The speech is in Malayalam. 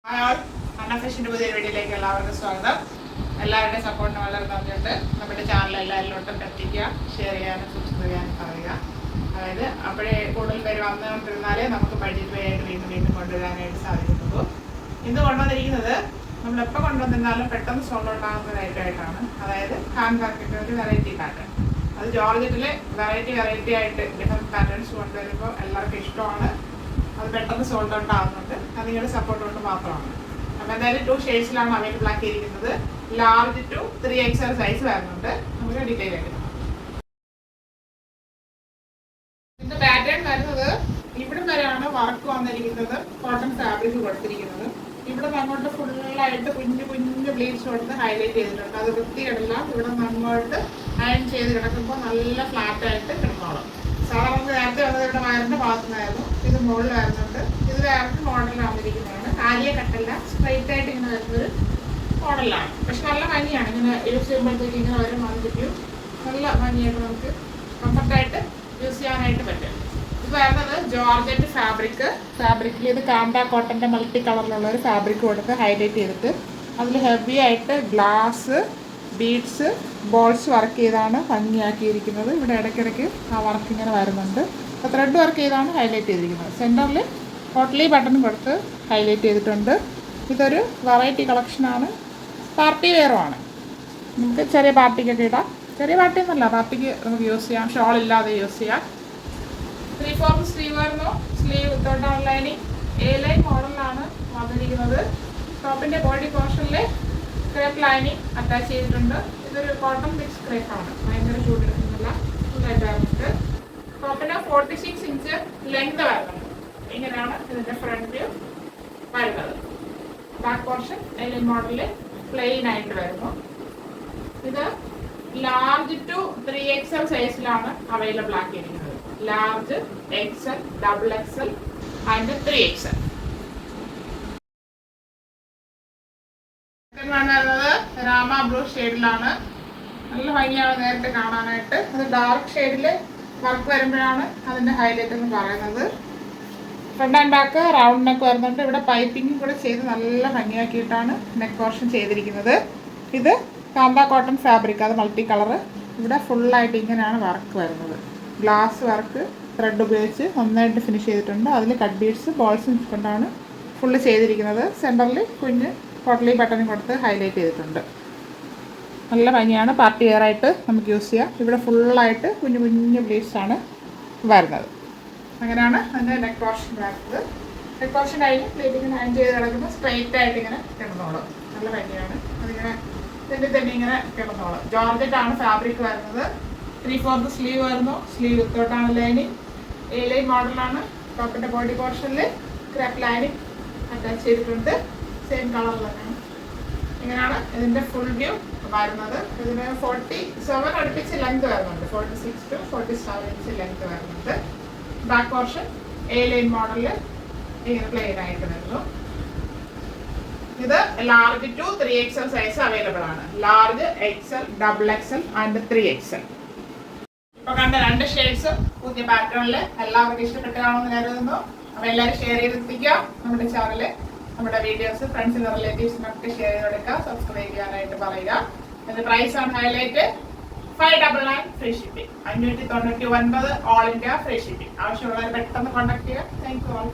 അന്നഫിഷിന്റെ പുതിയ വീഡിയോയിലേക്ക് എല്ലാവർക്കും സ്വാഗതം. എല്ലാവരുടെയും സപ്പോർട്ടിന് വളരെ നന്ദിയുണ്ട്. നമ്മുടെ ചാനൽ എല്ലാവരിലോട്ടും എത്തിക്കുക, ഷെയർ ചെയ്യാനും സബ്സ്ക്രൈബ് ചെയ്യാനും പറയുക. അതായത് അപ്പോഴേ കൂടുതൽ പേര് വന്നുകൊണ്ടിരുന്നാലേ നമുക്ക് ബഡ്ജറ്റ് വേ ആയിട്ട് വീണ്ടും കൊണ്ടുവരാനായിട്ട് സാധിക്കുന്നുള്ളൂ. ഇന്ന് കൊണ്ടുവന്നിരിക്കുന്നത് നമ്മളെപ്പോൾ കൊണ്ടുവന്നിരുന്നാലും പെട്ടെന്ന് സോൾവ് ഉണ്ടാകുന്ന ഒരു ഐറ്റമായിട്ടാണ്. അതായത് ഹാൻഡ് വർക്കിൻ്റെ ഒരു വെറൈറ്റി പാറ്റേൺ. അത് ജോർജറ്റിൽ വെറൈറ്റി ആയിട്ട് ഡിഫറെൻറ്റ് പാറ്റേൺസ് കൊണ്ടുവരുമ്പോൾ എല്ലാവർക്കും ഇഷ്ടമാണ്. അത് പെട്ടെന്ന് സോൾഡ് ഔട്ട് ആവുന്നുണ്ട്. അത് നിങ്ങളുടെ സപ്പോർട്ട് കൊണ്ട് മാത്രമാണ്. അപ്പോൾ എന്തായാലും 2 ഷെയ്ഡ്സിലാണ് അവൈലബിൾ ആക്കിയിരിക്കുന്നത്. ലാർജ് ടു 3XL സൈസ് വരുന്നുണ്ട്. നമുക്ക് ഡീറ്റെയിൽ ആയിട്ട് ഇതിന്റെ പാറ്റേൺ വരുന്നത് ഇവിടെ വരെയാണ് വർക്ക് വന്നിരിക്കുന്നത്. കോട്ടൺ ഫാബ്രിക് കൊടുത്തിരിക്കുന്നത്. ഇവിടെ അങ്ങോട്ട് ഫുള്ളായിട്ട് കുഞ്ഞു ബ്ലീഡ്സ് കൊടുത്ത് ഹൈലൈറ്റ് ചെയ്തിട്ടുണ്ട്. അത് വൃത്തിയിടില്ല. ഇവിടെ അങ്ങോട്ട് അയൺ ചെയ്ത് കിടക്കുമ്പോൾ നല്ല ഫ്ലാറ്റായിട്ട് കിടന്നോളും. സാധാരണ നേരത്തെ വന്നത് ഇവിടെ വയറിന്റെ ഭാഗത്തുനിന്നായിരുന്നു. ഇത് മുകളിൽ വരുന്നുണ്ട്. ഇത് വേറെ മോഡലിലാണ് വന്നിരിക്കുന്നതാണ്. കാലിയ കട്ടല്ല, സ്ട്രൈറ്റ് ആയിട്ട് ഇങ്ങനെ വരുന്നൊരു മോഡലാണ്. പക്ഷെ നല്ല ഭംഗിയാണ്. ഇങ്ങനെ യൂസ് ചെയ്യുമ്പോഴത്തേക്ക് ഇങ്ങനെ വരും വന്നിരിക്കും. നല്ല ഭംഗിയായിട്ട് നമുക്ക് കംഫർട്ടായിട്ട് യൂസ് ചെയ്യാനായിട്ട് പറ്റും. ഇത് വരുന്നത് ജോർജറ്റ് ഫാബ്രിക്കിൽ ഇത് കാന്ത കോട്ടൻ്റെ മൾട്ടി കളറിലുള്ള ഒരു ഫാബ്രിക് കൊടുത്ത് ഹൈലൈറ്റ് ചെയ്തിട്ട് അതിൽ ഹെവി ആയിട്ട് ഗ്ലാസ് ബീഡ്സ് ബോൾസ് വർക്ക് ചെയ്താണ് ഭംഗിയാക്കിയിരിക്കുന്നത്. ഇവിടെ ഇടയ്ക്കിടയ്ക്ക് ആ വർക്ക് ഇങ്ങനെ വരുന്നുണ്ട്. അപ്പോൾ ത്രെഡ് വർക്ക് ചെയ്താണ് ഹൈലൈറ്റ് ചെയ്തിരിക്കുന്നത്. സെൻറ്ററിൽ പോട്ട്ലി ബട്ടൺ കൊടുത്ത് ഹൈലൈറ്റ് ചെയ്തിട്ടുണ്ട്. ഇതൊരു വെറൈറ്റി കളക്ഷനാണ്. പാർട്ടി വെയറുമാണ്. നമുക്ക് ചെറിയ പാർട്ടിക്കൊക്കെ ഇടാം. ചെറിയ പാർട്ടി എന്നല്ല, പാർട്ടിക്ക് നമുക്ക് യൂസ് ചെയ്യാം. ഷോൾ ഇല്ലാതെ യൂസ് ചെയ്യാം. 3/4 സ്ലീവ് വരുന്നു. സ്ലീവ് വിത്തൗട്ട് ലൈനിങ് A-ലൈൻ മോഡലിലാണ് വന്നിരിക്കുന്നത്. ടോപ്പിൻ്റെ ബോഡി പോർഷനിൽ ക്രേപ്പ് ലൈനിങ് അറ്റാച്ച് ചെയ്തിട്ടുണ്ട്. ഇതൊരു കോട്ടൺ മിക്സ് ക്രേപ്പാണ്. ഭയങ്കര ചൂടെടുക്കുന്നില്ല. ഫുള്ളായിട്ട് വരുന്നുണ്ട്. ടോപ്പിന് 46 ഇഞ്ച് ലെങ്ത് വരുന്നുണ്ട്. ഇങ്ങനെയാണ് ഇതിൻ്റെ ഫ്രണ്ട് വ്യൂ വരുന്നത്. ബാക്ക് പോർഷൻ A-ലൈൻ മോഡലിൽ പ്ലെയിൻ ആയിട്ട് വരുന്നു. ഇത് ലാർജ് ടു 3XL സൈസിലാണ് അവൈലബിൾ ആക്കിയിരിക്കുന്നത്. Large, XL, XXL and 3XL. വരുന്നത് രാമ ബ്ലൂ ഷെയ്ഡിലാണ്. നല്ല ഭംഗിയാണ് നേരത്തെ കാണാനായിട്ട്. അത് ഡാർക്ക് ഷെയ്ഡിൽ വർക്ക് വരുമ്പോഴാണ് അതിൻ്റെ ഹൈലൈറ്റ് എന്ന് പറയുന്നത്. Front and back round neck വരുന്നുണ്ട്. ഇവിടെ പൈപ്പിംഗ് കൂടെ ചെയ്ത് നല്ല ഭംഗിയാക്കിയിട്ടാണ് നെക്ക് പോർഷൻ ചെയ്തിരിക്കുന്നത്. ഇത് കാന്ത കോട്ടൺ ഫാബ്രിക്, അത് മൾട്ടി കളറ്. ഇവിടെ ഫുള്ളായിട്ട് ഇങ്ങനെയാണ് വർക്ക് വരുന്നത്. ഗ്ലാസ് വർക്ക് ത്രെഡ് ഉപയോഗിച്ച് നന്നായിട്ട് ഫിനിഷ് ചെയ്തിട്ടുണ്ട്. അതിൽ കട്ട് ബീഡ്സ് ബോൾസും കൊണ്ടാണ് ഫുള്ള് ചെയ്തിരിക്കുന്നത്. സെൻറ്ററിൽ കുഞ്ഞ് പോട്ട്ലി ബട്ടൺ കൊടുത്ത് ഹൈലൈറ്റ് ചെയ്തിട്ടുണ്ട്. നല്ല ഭംഗിയാണ്. പാർട്ടി വെയർ ആയിട്ട് നമുക്ക് യൂസ് ചെയ്യാം. ഇവിടെ ഫുള്ളായിട്ട് കുഞ്ഞു ബ്ലീഡ്സാണ് വരുന്നത്. അങ്ങനെയാണ് അതിൻ്റെ നെക്ക് പോർഷൻ വരുന്നത്. നെക്ക് പോർഷൻ കഴിഞ്ഞ് പ്ലേറ്റിങ്ങനെ അയൺ ചെയ്ത് കിടക്കുമ്പോൾ സ്ട്രൈറ്റ് ആയിട്ട് ഇങ്ങനെ കിടന്നോളും. നല്ല ഭംഗിയാണ്. അതിങ്ങനെ തന്നെ ഇങ്ങനെ കിടന്നോളും. ജോർജറ്റാണ് ഫാബ്രിക് വരുന്നത്. 3/4 സ്ലീവ് വരുന്നു. Sleeve വിത്തോട്ടാണ് lining. A-ലൈൻ മോഡലാണ്. ടോപ്പിൻ്റെ ബോഡി പോർഷനിൽ ക്രാപ്പ് ലൈനിങ് അറ്റാച്ച് ചെയ്തിട്ടുണ്ട്. സെയിം കളർ തന്നെയാണ്. ഇങ്ങനെയാണ് ഇതിൻ്റെ ഫുൾ വ്യൂ വരുന്നത്. ഇതിന് 47 അടുപ്പിച്ച് ലെങ്ത് വരുന്നുണ്ട്. 46 to 47 ഇഞ്ച് ലെങ്ത് വരുന്നുണ്ട്. ബാക്ക് പോർഷൻ A-ലൈൻ മോഡലിൽ ഇങ്ങനെ പ്ലെയിൻ ആയിട്ട് വരുന്നു. ഇത് large to 3XL size available ആണ്. Large, XL, XXL and 3XL. ഇപ്പൊ കണ്ട 2 ഷെയ്ഡ്സും പുതിയ പാറ്റേണിൽ എല്ലാവർക്കും ഇഷ്ടപ്പെട്ടതാണെന്ന് കരുതുന്നു. അപ്പോൾ എല്ലാവരും ഷെയർ ചെയ്തെത്തിക്കുക. നമ്മുടെ ചാനല്, നമ്മുടെ വീഡിയോസ് ഫ്രണ്ട്സിനും റിലേറ്റീവ്സിനൊക്കെ ഷെയർ ചെയ്ത് കൊടുക്കുക. സബ്സ്ക്രൈബ് ചെയ്യാനായിട്ട് പറയുക. അതിന്റെ പ്രൈസ് ആണ് highlight. 599 free shipping. 599 all India free shipping. ആവശ്യമുള്ളവർ പെട്ടെന്ന് കോൺടാക്ട് ചെയ്യുക. Thank you all.